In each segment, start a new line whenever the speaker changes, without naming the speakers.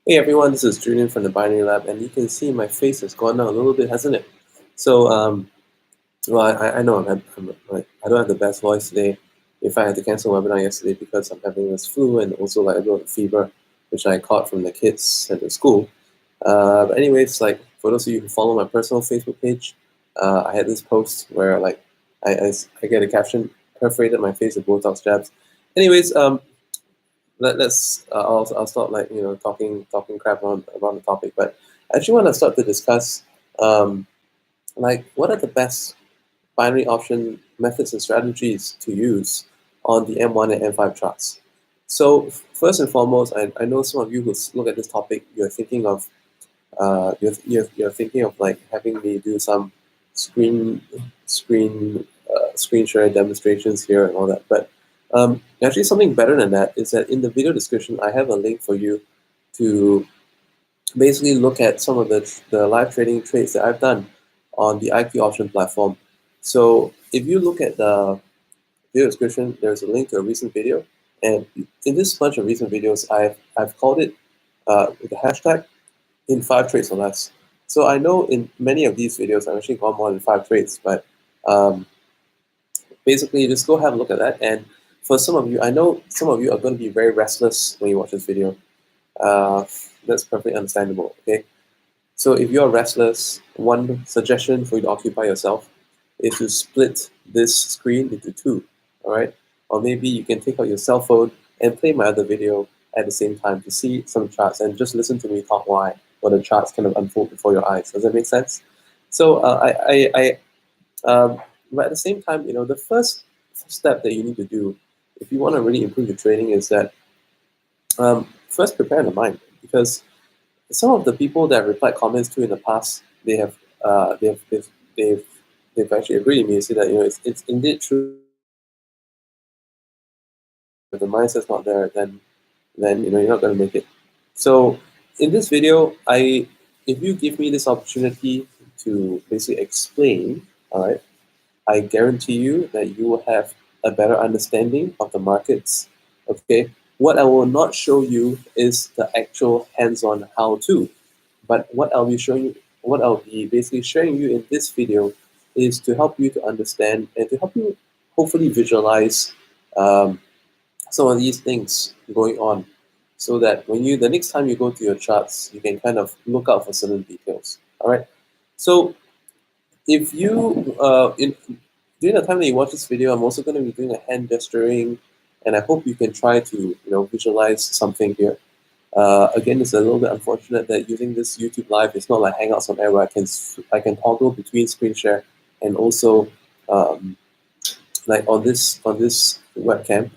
Hey everyone, this is Julian from the Binary Lab, and you can see my face has gone down a little bit, hasn't it? So, well, I know I don't have the best voice today. In fact, I had to cancel webinar yesterday because I'm having this flu and also like a little fever, which I caught from the kids at the school. But anyways, like for those of you who follow my personal Facebook page, I had this post where like I get a caption perforated my face with Botox jabs. Anyways, let's I'll start like talking crap on around the topic, but I actually want to start to discuss like what are the best binary option methods and strategies to use on the M1 and M5 charts. So first and foremost, I know some of you who look at this topic, you're thinking of you're thinking of like having me do some screen screen share demonstrations here and all that. But actually, something better than that is that in the video description, I have a link for you to basically look at some of the live trading trades that I've done on the IQ option platform. So if you look at the video description, there's a link to a recent video, and in this bunch of recent videos, I've called it with the hashtag in 5 trades or less. So I know in many of these videos, I've actually gone more than 5 trades, but basically just go have a look at that. And for some of you, I know some of you are going to be very restless when you watch this video. That's perfectly understandable, okay? So if you're restless, one suggestion for you to occupy yourself is to split this screen into 2, all right? Or maybe you can take out your cell phone and play my other video at the same time to see some charts and just listen to me talk while the charts kind of unfold before your eyes. Does that make sense? So but at the same time, the first step that you need to do if you want to really improve your trading is that first prepare the mind, because some of the people that I've replied comments to in the past, they have they've actually agreed with me and say that it's indeed true. If the mindset's not there, then you're not going to make it. So in this video, if you give me this opportunity to basically explain, all right, I guarantee you that you will have a better understanding of the markets. Okay, what I will not show you is the actual hands-on how-to, but what I'll be basically sharing you in this video is to help you to understand and to help you hopefully visualize some of these things going on, so that when the next time you go to your charts, you can kind of look out for certain details. All right. So if you during the time that you watch this video, I'm also going to be doing a hand gesturing, and I hope you can try to visualize something here. Again, it's a little bit unfortunate that using this YouTube Live, it's not like Hangouts on air where I can toggle between screen share and also like on this webcam.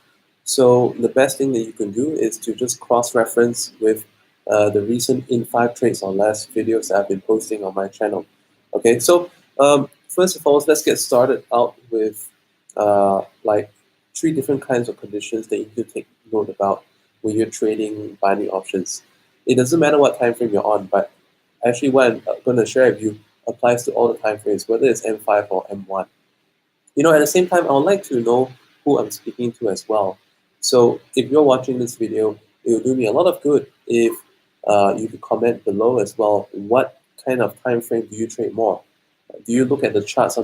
So the best thing that you can do is to just cross-reference with the recent in 5 trades or less videos that I've been posting on my channel. Okay, so first of all, let's get started out with like 3 different kinds of conditions that you need to take note about when you're trading binary options. It doesn't matter what time frame you're on, but actually what I'm going to share with you applies to all the time frames, whether it's M5 or M1. At the same time, I would like to know who I'm speaking to as well. So if you're watching this video, it will do me a lot of good if you could comment below as well. What kind of time frame do you trade more? Do you look at the charts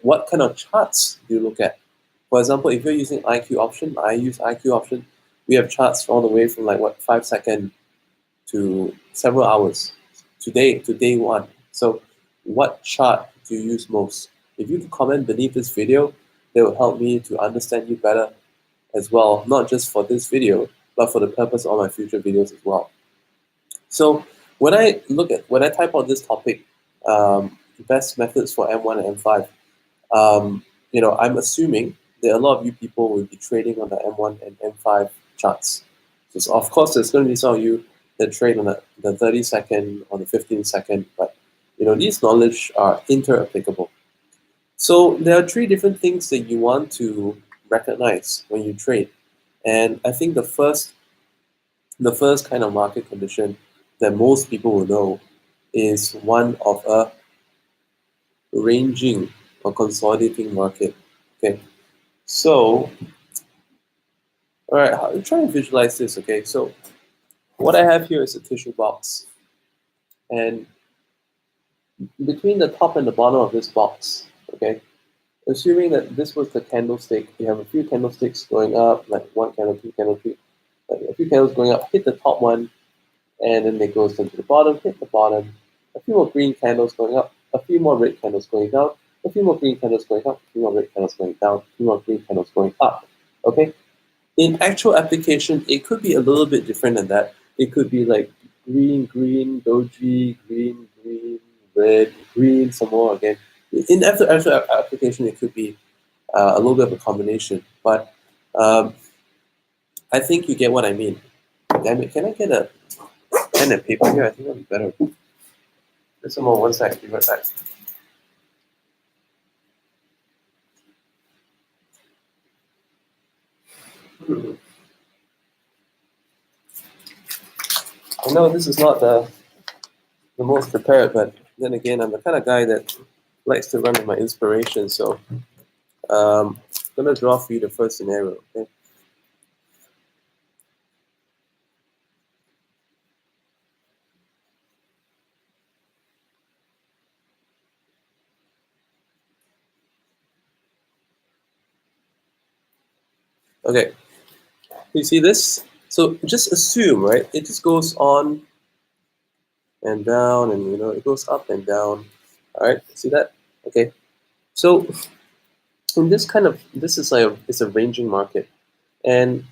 what kind of charts do you look at? For example, if you're using IQ option, I use IQ option. We have charts all the way from like 5 seconds to several hours to day 1. So what chart do you use most? If you could comment beneath this video, that will help me to understand you better as well, not just for this video, but for the purpose of my future videos as well. So when I type out this topic, best methods for M1 and M5, I'm assuming that a lot of you people will be trading on the M1 and M5 charts. So of course, there's going to be some of you that trade on the 30-second or the 15-second, but these knowledge are inter-applicable. So there are 3 different things that you want to recognize when you trade, and I think the first kind of market condition that most people will know is one of a ranging or consolidating market. Okay, so all right, try and visualize this. Okay, so what I have here is a tissue box, and between the top and the bottom of this box, okay, assuming that this was the candlestick, you have a few candlesticks going up, like one candle, two candle, three, like a few candles going up, hit the top one, and then it goes down to the bottom, hit the bottom, a few more green candles going up, a few more red candles going down, a few more green candles going up, a few more red candles going down, a few more green candles going up. Okay? In actual application, it could be a little bit different than that. It could be like green, green, doji, green, green, red, green, some more again. In actual application, it could be a little bit of a combination, but um, I think you get what I mean. Damn it, can I get a pen and paper here? I think that'd be better. Just some more, one sec, be right back. I know this is not the most prepared, but then again, I'm the kind of guy that likes to run with my inspiration. So I'm gonna draw for you the first scenario. Okay. Okay. You see this? So just assume, right? It just goes on and down, and it goes up and down. All right. See that? Okay. So in this is it's a ranging market, and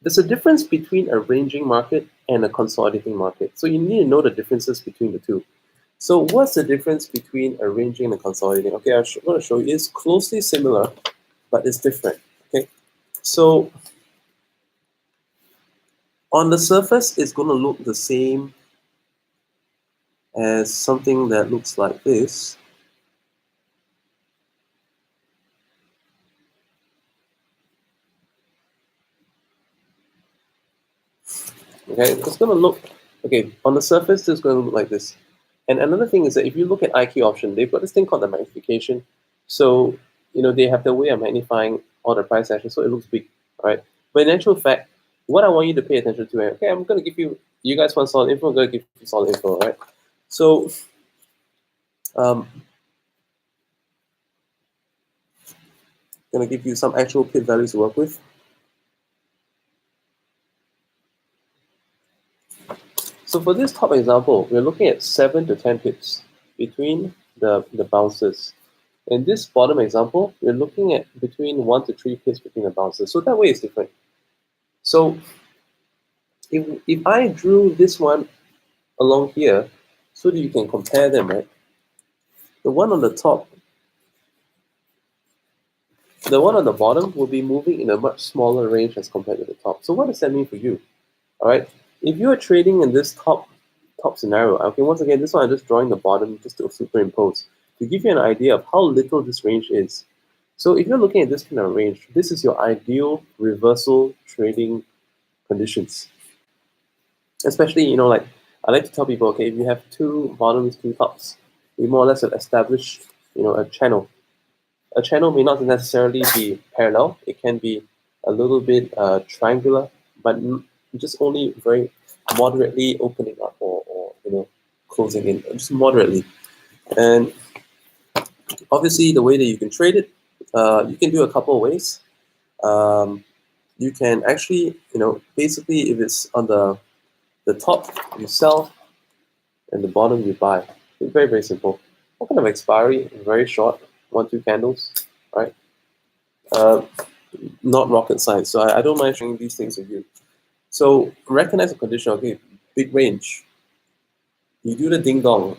there's a difference between a ranging market and a consolidating market. So you need to know the differences between the two. So what's the difference between a ranging and a consolidating? Okay, I'm going to show you. It's closely similar, but it's different. Okay, so on the surface, it's going to look the same as something that looks like this. Okay, it's going to look, okay, on the surface, it's going to look like this. And another thing is that if you look at IQ option, they've got this thing called the magnification. So, they have the way of magnifying all the price actions, so it looks big, right? But in actual fact, what I want you to pay attention to, okay, I'm going to give you guys want solid info, I'm going to give you solid info, right? So, um, going to give you some actual pip values to work with. So for this top example, we're looking at 7 to 10 pips between the bounces. In this bottom example, we're looking at between 1 to 3 pips between the bounces. So that way it's different. So if I drew this one along here, so that you can compare them, right? The one on the top, the one on the bottom will be moving in a much smaller range as compared to the top. So what does that mean for you? All right, if you are trading in this top scenario, okay, once again, this one I'm just drawing the bottom just to superimpose to give you an idea of how little this range is. So if you're looking at this kind of range, this is your ideal reversal trading conditions. Especially, like I like to tell people, okay, if you have two bottoms, two tops, we more or less have established, a channel. A channel may not necessarily be parallel. It can be a little bit triangular, but just only very moderately opening up or closing in, just moderately. And obviously, the way that you can trade it, you can do a couple of ways. You can actually, basically, if it's on the top, you sell, and the bottom, you buy. It's very, very simple. What kind of expiry? Very short, 1-2 candles, right? Uh, Not rocket science. So I don't mind sharing these things with you. So recognize the condition. Okay, big range. You do the ding dong,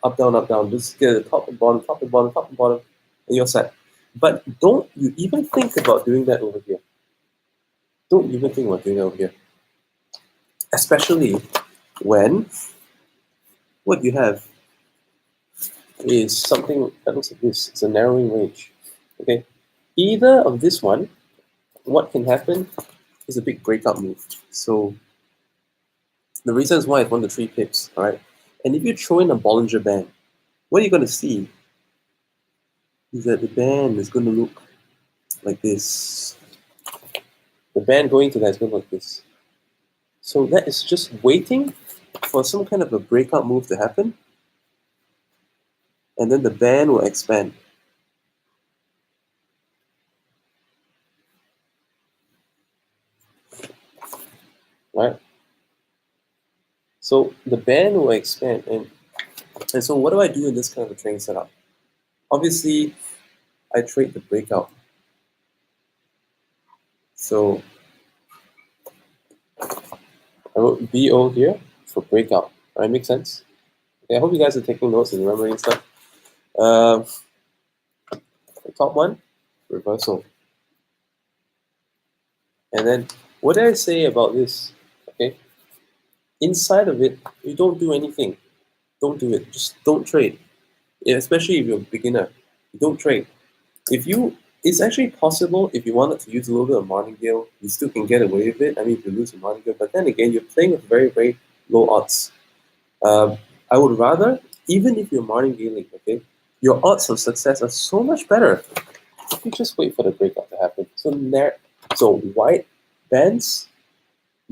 up down, up down. Just get the top and bottom, top and bottom, top and bottom, and you're set. But don't you even think about doing that over here. Don't even think about doing that over here. Especially when what you have is something that looks like this. It's a narrowing range. Okay. Either of this one, what can happen is a big breakout move. So the reason is why it's 1 to 3 pips, all right? And if you throw in a Bollinger Band, what you're going to see is that the band is going to look like this. The band going to that is going to look like this. So that is just waiting for some kind of a breakout move to happen, and then the band will expand. Right? So the band will expand, and so what do I do in this kind of a trading setup? Obviously, I trade the breakout. So I wrote BO here for breakout. Right? Make sense? Okay, I hope you guys are taking notes and remembering stuff. The top one, reversal. And then what did I say about this? Okay, inside of it, you don't do anything. Don't do it. Just don't trade. Yeah, especially if you're a beginner, you don't trade. If you, it's actually possible if you wanted to use a little bit of martingale, you still can get away with it. I mean, if you lose a martingale, but then again, you're playing with very, very low odds. I would rather, even if you're martingaling, okay, your odds of success are so much better if you just wait for the breakout to happen. So white bands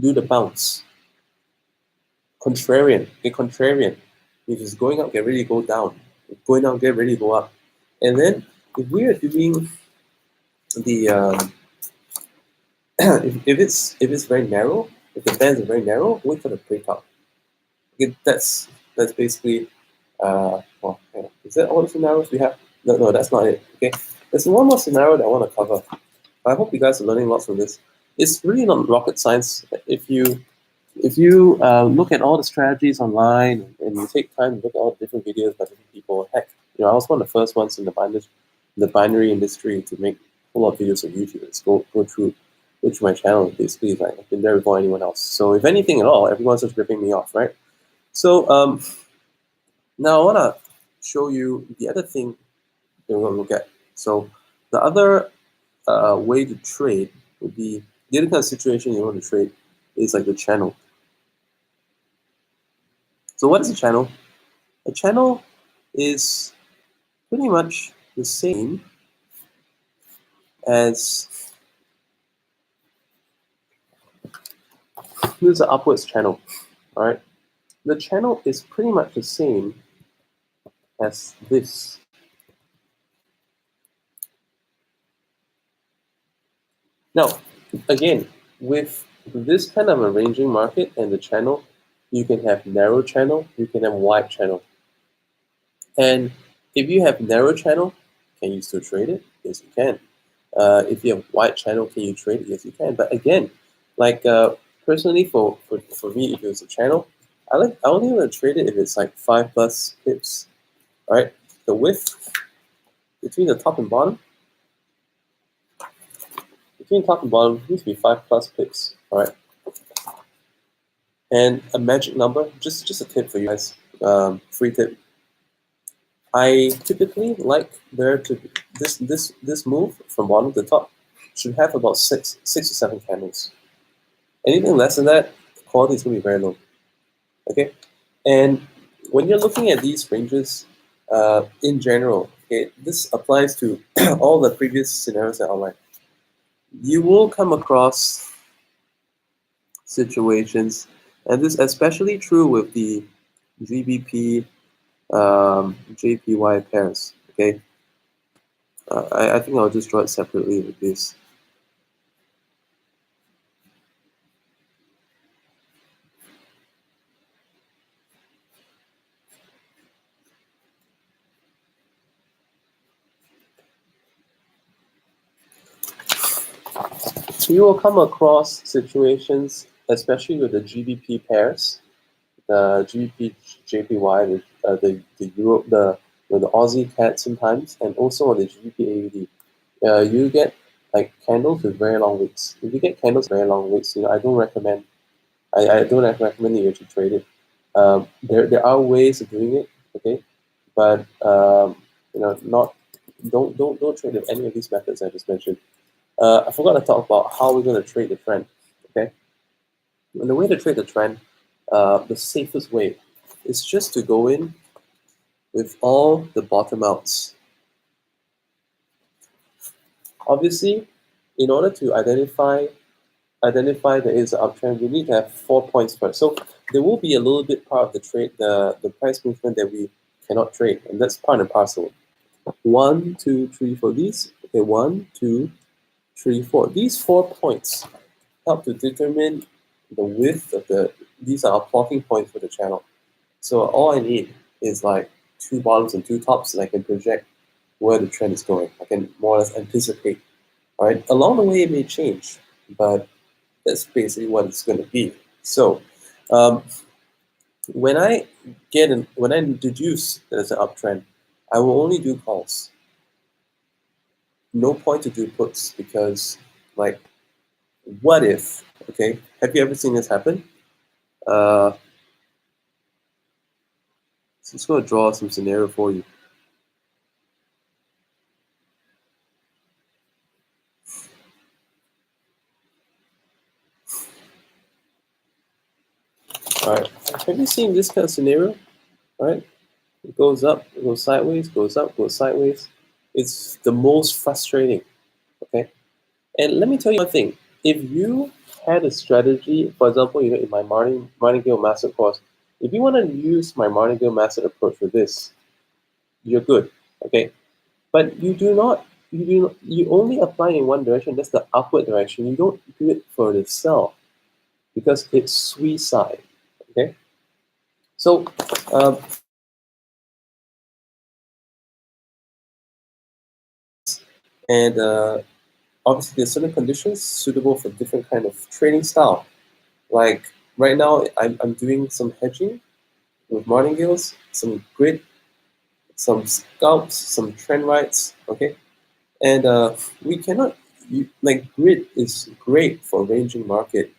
do the bounce. Contrarian, okay, contrarian. If it's going up, get ready to go down. If going down, get ready to go up. And then if we are doing the if it's very narrow, if the bands are very narrow, wait for the breakout. Okay, that's basically well, yeah. Is that all the scenarios we have? No, that's not it. Okay, there's one more scenario that I want to cover. I hope you guys are learning lots from this. It's really not rocket science. If you look at all the strategies online and you take time to look at all the different videos by different people, heck, I was one of the first ones in the binary industry to make a whole lot of videos on YouTube. Let's go through my channel. Basically, like I've been there before anyone else. So if anything at all, everyone's just ripping me off, right? So now I want to show you the other thing that we're going to look at. So the other way to trade would be the other kind of situation you want to trade is like the channel. So what is a channel? A channel is pretty much the same as here's an upwards channel. All right, the channel is pretty much the same as this. Now, again, with this kind of a ranging market and the channel, you can have narrow channel, you can have wide channel. And if you have narrow channel, can you still trade it? Yes, you can. If you have wide channel, can you trade it? Yes, you can. But again, like personally for me, if it was a channel, I only want to trade it if it's like 5+ pips. All right, the width between the top and bottom, needs to be 5+ pips. All right, and a magic number, just a tip for you guys, free tip. I typically like there to be this move from bottom to top should have about six to seven candles. Anything less than that, the quality is going to be very low. Okay, and when you're looking at these ranges, in general, okay, this applies to all the previous scenarios that I outlined. You will come across situations, and this is especially true with the GBP JPY pairs. Okay, I think I'll just draw it separately with this. You will come across situations, especially with the GBP pairs, the GBP JPY, the Euro, the Aussie CAD sometimes, and also on the GBP AUD. You get like candles with very long wicks. If you get candles with very long wicks, I don't recommend. I don't recommend that you actually trade it. There are ways of doing it, okay, but not don't trade with any of these methods I just mentioned. I forgot to talk about how we're going to trade the trend. Okay, and the way to trade the trend, the safest way is just to go in with all the bottom outs. Obviously, in order to identify identify there is an uptrend, we need to have 4 points first. So there will be a little bit part of the trade, the price movement that we cannot trade, and that's part and parcel. 1, 2, 3, 4. These, okay, 1, 2, 3, 4. These 4 points help to determine the width of the. These are our plotting points for the channel. So all I need is like 2 bottoms and 2 tops, and I can project where the trend is going. I can more or less anticipate. All right, along the way it may change, but that's basically what it's going to be. So um, when I deduce that there's an uptrend, I will only do calls. No point to do puts because, like, what if? Okay, have you ever seen this happen? So I'm just going to draw some scenario for you. All right, have you seen this kind of scenario? All right, it goes up, it goes sideways, goes up, goes sideways. It's the most frustrating. Okay, and let me tell you one thing. If you had a strategy, for example, in my Martingale Master course, if you want to use my Martingale Master approach for this, you're good. Okay, but you only apply in one direction. That's the upward direction. You don't do it for the sell because it's suicide. Okay, so um, and obviously there's certain conditions suitable for different kind of trading style. Like right now, I'm doing some hedging with martingales, some grid, some scalps, some trend rights. Okay, and we cannot like grid is great for ranging market.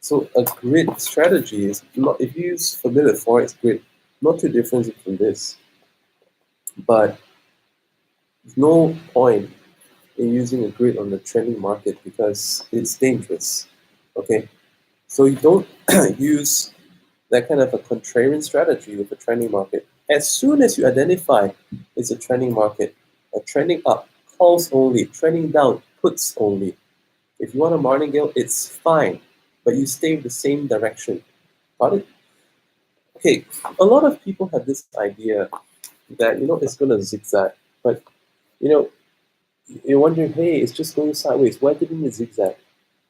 So a grid strategy is not, if you use familiar forex grid, not too different from this, but there's no point in using a grid on the trending market because it's dangerous. Okay, so you don't use that kind of a contrarian strategy with a trending market. As soon as you identify it's a trending market, a trending up, calls only, trending down, puts only. If you want a martingale, it's fine, but you stay in the same direction. Got it? Okay, a lot of people have this idea that it's gonna zigzag, but you know you're wondering, hey, it's just going sideways. Why didn't it zigzag?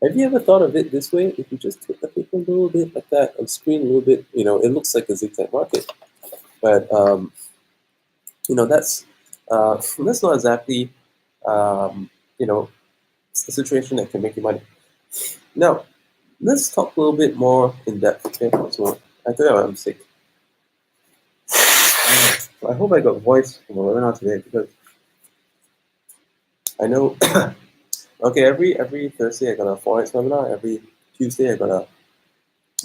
Have you ever thought of it this way? If you just take the paper a little bit like that on screen a little bit, it looks like a zigzag market, but that's that's not exactly um, you know a situation that can make you money. Now, let's talk a little bit more in depth. Okay, so I tell you I'm sick. I hope I got voice from the webinar today because I know. Okay, every Thursday I got a forex webinar. Every Tuesday I got a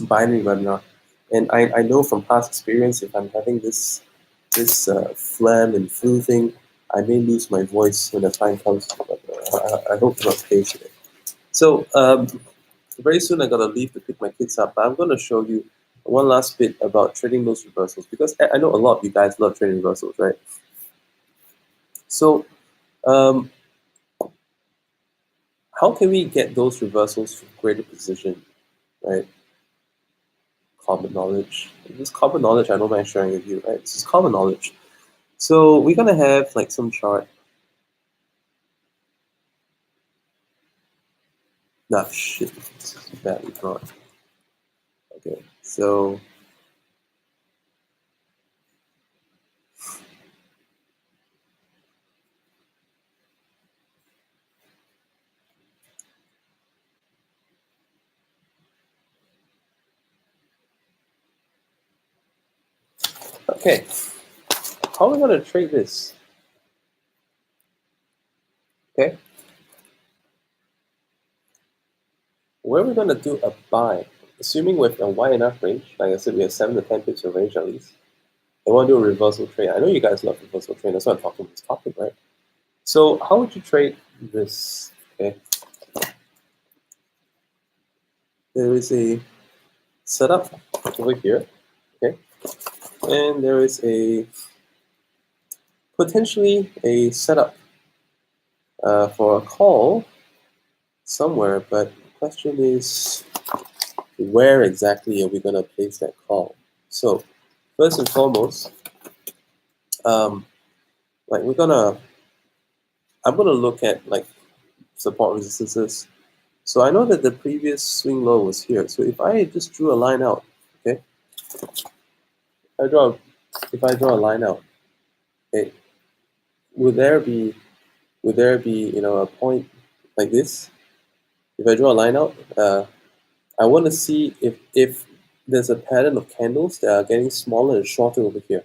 binary webinar, and I know from past experience if I'm having this phlegm and flu thing, I may lose my voice when the time comes. But I hope it's not the case today. So very soon I gotta leave to pick my kids up, but I'm gonna show you one last bit about trading those reversals because I know a lot of you guys love trading reversals, right? So um, how can we get those reversals for greater precision, right? Common knowledge. This common knowledge I don't mind sharing with you, right? This is common knowledge. So we're gonna have like some chart. Nah, shit, this is badly drawn. Okay, so okay, how are we gonna trade this? Okay, where are we gonna do a buy? Assuming with a wide enough range, like I said, we have 7 to 10 pips of range at least. I want to do a reversal trade. I know you guys love reversal trade. That's why I'm talking about this topic, right? So how would you trade this? Okay, there is a setup over here. Okay, and there is a potentially a setup for a call somewhere, but question is, where exactly are we going to place that call? So first and foremost, like I'm gonna look at like support resistances. So I know that the previous swing low was here. So if I just drew a line out, okay, if I draw a line out, okay, would there be a point like this? If I draw a line out, I want to see if there's a pattern of candles that are getting smaller and shorter over here.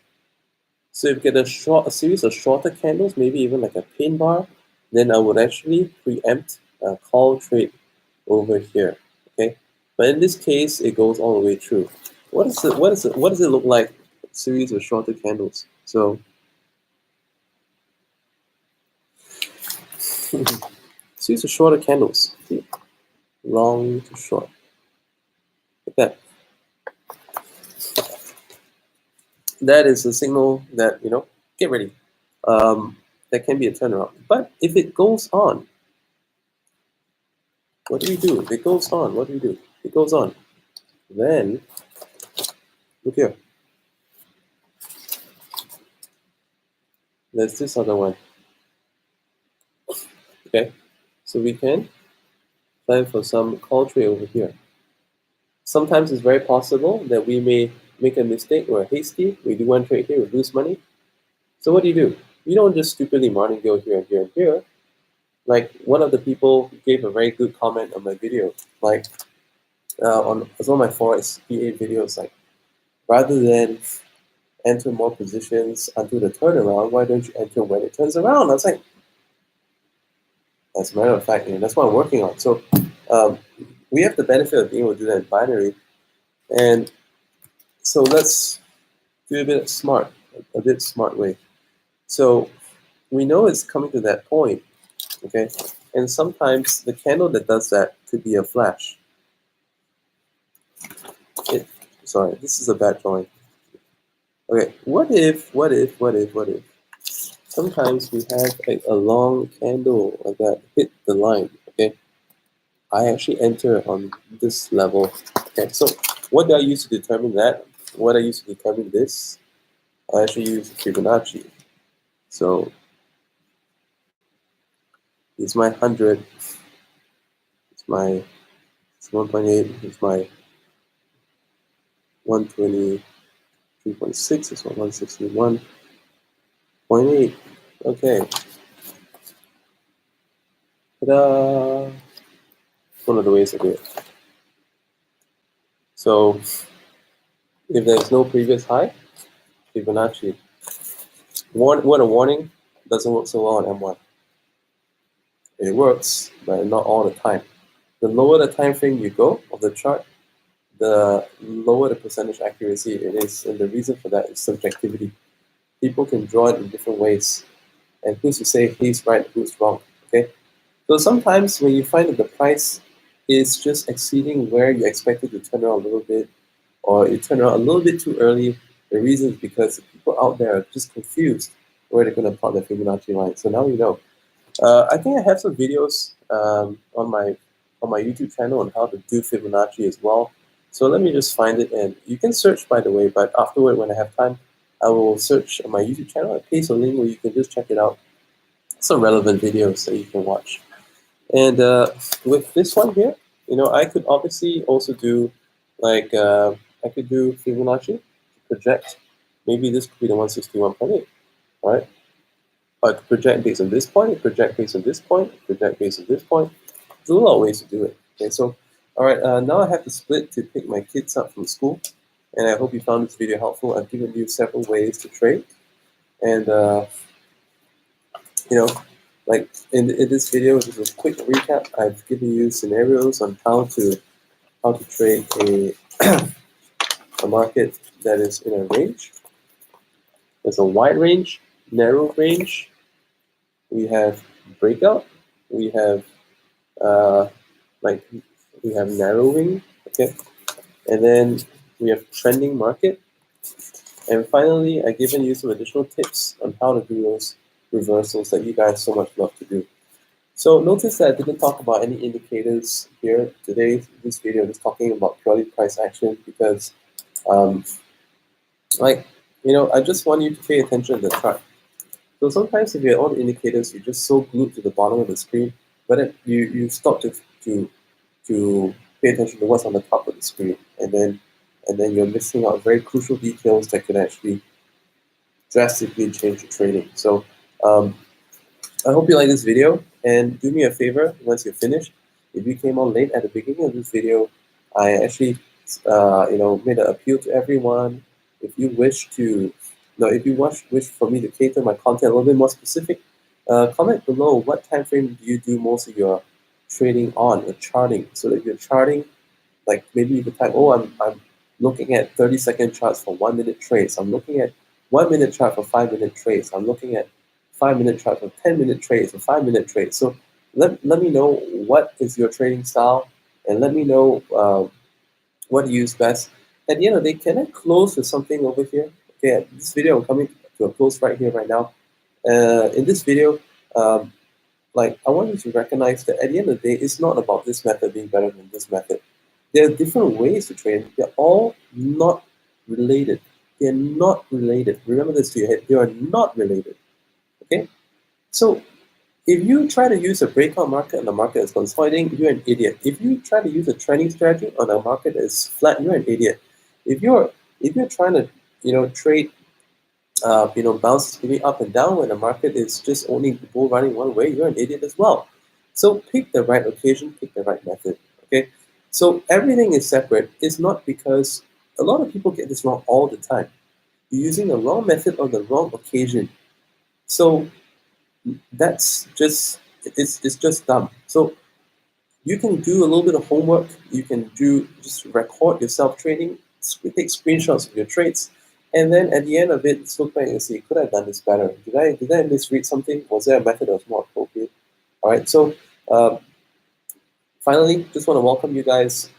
So if you get a series of shorter candles, maybe even like a pin bar, then I would actually preempt a call trade over here. Okay, but in this case, it goes all the way through. What does it look like? A series of shorter candles. So series of shorter candles, long to short, like that. That is a signal that get ready. That can be a turnaround. But if it goes on, what do we do? If it goes on, what do we do? If it goes on, then look here. There's this other one. Okay, so we can plan for some call trade over here. Sometimes it's very possible that we may make a mistake or hasty. We do one trade here, we lose money. So what do? You don't just stupidly martingale here and here and here. Like one of the people gave a very good comment on my video, like on some of my Forex PA videos, like rather than enter more positions until the turnaround, why don't you enter when it turns around? I was like, as a matter of fact, that's what I'm working on. So we have the benefit of being able to do that in binary. And so let's do a bit smart way. So we know it's coming to that point, okay? And sometimes the candle that does that could be a flash. Sorry, this is a bad drawing. Okay, what if sometimes we have a long candle like that hit the line, okay? I actually enter on this level. Okay, so what do I use to determine that? What I use to determine this? I actually use Fibonacci. So it's my 100, it's my 1.8, it's my 123.6, it's my 161.8. Okay. Ta-da! One of the ways to do it. So if there's no previous high, Fibonacci. What a warning, doesn't work so well on M1. It works, but not all the time. The lower the time frame you go of the chart, the lower the percentage accuracy it is. And the reason for that is subjectivity. People can draw it in different ways. And who's to say he's right, who's wrong, okay? So sometimes when you find that the price is just exceeding where you expect it to turn around a little bit, or it turned around a little bit too early, the reason is because the people out there are just confused where they're going to plot their Fibonacci line. So now you know. I think I have some videos on my YouTube channel on how to do Fibonacci as well. So let me just find it, and you can search, by the way, but afterward when I have time, I will search on my YouTube channel and paste a link where you can just check it out. Some relevant videos that you can watch. And with this one here, I could obviously also do like I could do Fibonacci, project. Maybe this could be the 161.8, all right? I could project based on this point, project based on this point, project based on this point. There's a lot of ways to do it. Okay, so all right, now I have to split to pick my kids up from school, and I hope you found this video helpful. I've given you several ways to trade, and like in this video, just a quick recap. I've given you scenarios on how to trade a market that is in a range. There's a wide range, narrow range. We have breakout. We have we have narrowing, okay, and then we have trending market, and finally I've given you some additional tips on how to do those reversals that you guys so much love to do. So notice that I didn't talk about any indicators here today. This video is talking about purely price action because, um, like, I just want you to pay attention to the chart. So sometimes if you have all the indicators, you're just so glued to the bottom of the screen, but then you stop to pay attention to what's on the top of the screen, and then you're missing out very crucial details that could actually drastically change your trading. So um, I hope you like this video, and do me a favor once you're finished. If you came on late at the beginning of this video, I actually made an appeal to everyone. If you wish to, no, if you wish for me to cater my content a little bit more specific, comment below what time frame do you do most of your trading on, your charting. So that if you're charting, like maybe you could type, oh, I'm looking at 30-second charts for 1 minute trades. I'm looking at 1 minute chart for 5 minute trades. I'm looking at 5 minute chart for 10 minute trades or 5 minute trades. So let me know what is your trading style, and let me know what you use best. At the end of the day, can I close with something over here? Okay, this video I'm coming to a close right here, right now. In this video, um, like I want you to recognize that at the end of the day, it's not about this method being better than this method. There are different ways to trade. They're all not related. They're not related. Remember this to your head. They are not related. Okay? So if you try to use a breakout market and the market is consolidating, you're an idiot. If you try to use a trending strategy on a market that is flat, you're an idiot. If you're trying to trade bounces moving up and down when the market is just only bull running one way, you're an idiot as well. So pick the right occasion, pick the right method. Okay, so everything is separate. It's not because a lot of people get this wrong all the time. You're using the wrong method on the wrong occasion. So that's just it's just dumb. So you can do a little bit of homework. You can just record yourself trading, take screenshots of your trades, and then at the end of it, just look back and see, could I have done this better? Did I misread something? Was there a method that was more appropriate? All right. So um, finally, just want to welcome you guys.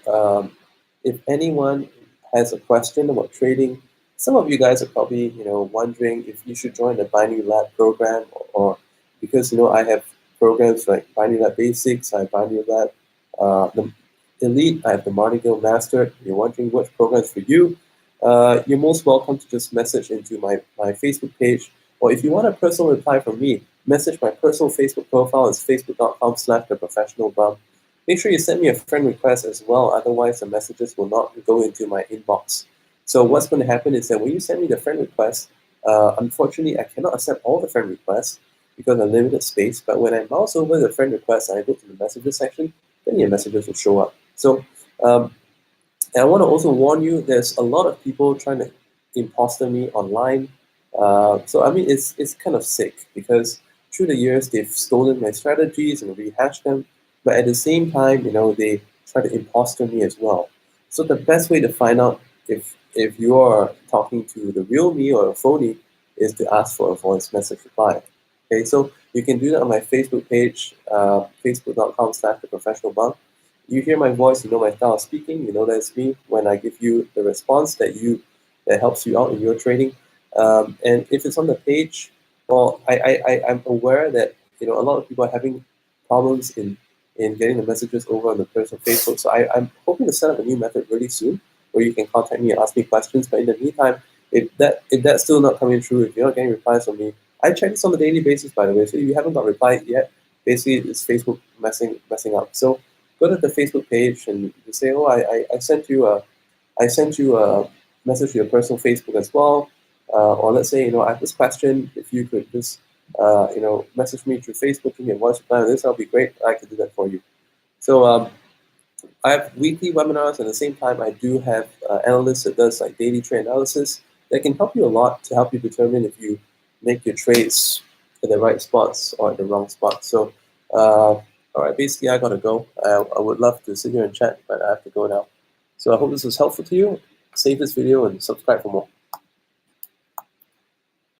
If anyone has a question about trading, some of you guys are probably wondering if you should join the Binary Lab program, or because I have programs like Binary Lab Basics, I have Binary Lab the Elite, I have the Martingale Master. You're wondering which program is for you. You're most welcome to just message into my Facebook page, or if you want a personal reply from me, message my personal Facebook profile. It's facebook.com/theprofessionalbum. Make sure you send me a friend request as well, otherwise the messages will not go into my inbox. So what's going to happen is that when you send me the friend request, unfortunately I cannot accept all the friend requests because of limited space, but when I mouse over the friend request and I go to the messages section, then your messages will show up. So and I want to also warn you, there's a lot of people trying to imposter me online. So I mean, it's kind of sick because through the years they've stolen my strategies and rehashed them, but at the same time, they try to imposter me as well. So the best way to find out if you are talking to the real me or a phony is to ask for a voice message reply. Okay, so you can do that on my Facebook page, facebook.com/theprofessionalbum. You hear my voice, you know my style of speaking, you know that's me when I give you the response that helps you out in your trading. And if it's on the page, well, I'm aware that a lot of people are having problems in getting the messages over on the personal Facebook. So I'm hoping to set up a new method really soon where you can contact me and ask me questions. But in the meantime, if that's still not coming through, if you're not getting replies from me, I check this on a daily basis, by the way. So if you haven't got replied yet, basically it's Facebook messing up. So go to the Facebook page and you say, oh, I sent you a message to your personal Facebook as well. Or let's say, I have this question, if you could just, message me through Facebook, give me a voice reply on this, that'll be great. I can do that for you. So I have weekly webinars. At the same time, I do have analysts that does like daily trade analysis that can help you a lot to help you determine if you make your trades at the right spots or at the wrong spots. So, all right, basically, I gotta go. I would love to sit here and chat, but I have to go now. So I hope this was helpful to you. Save this video and subscribe for more.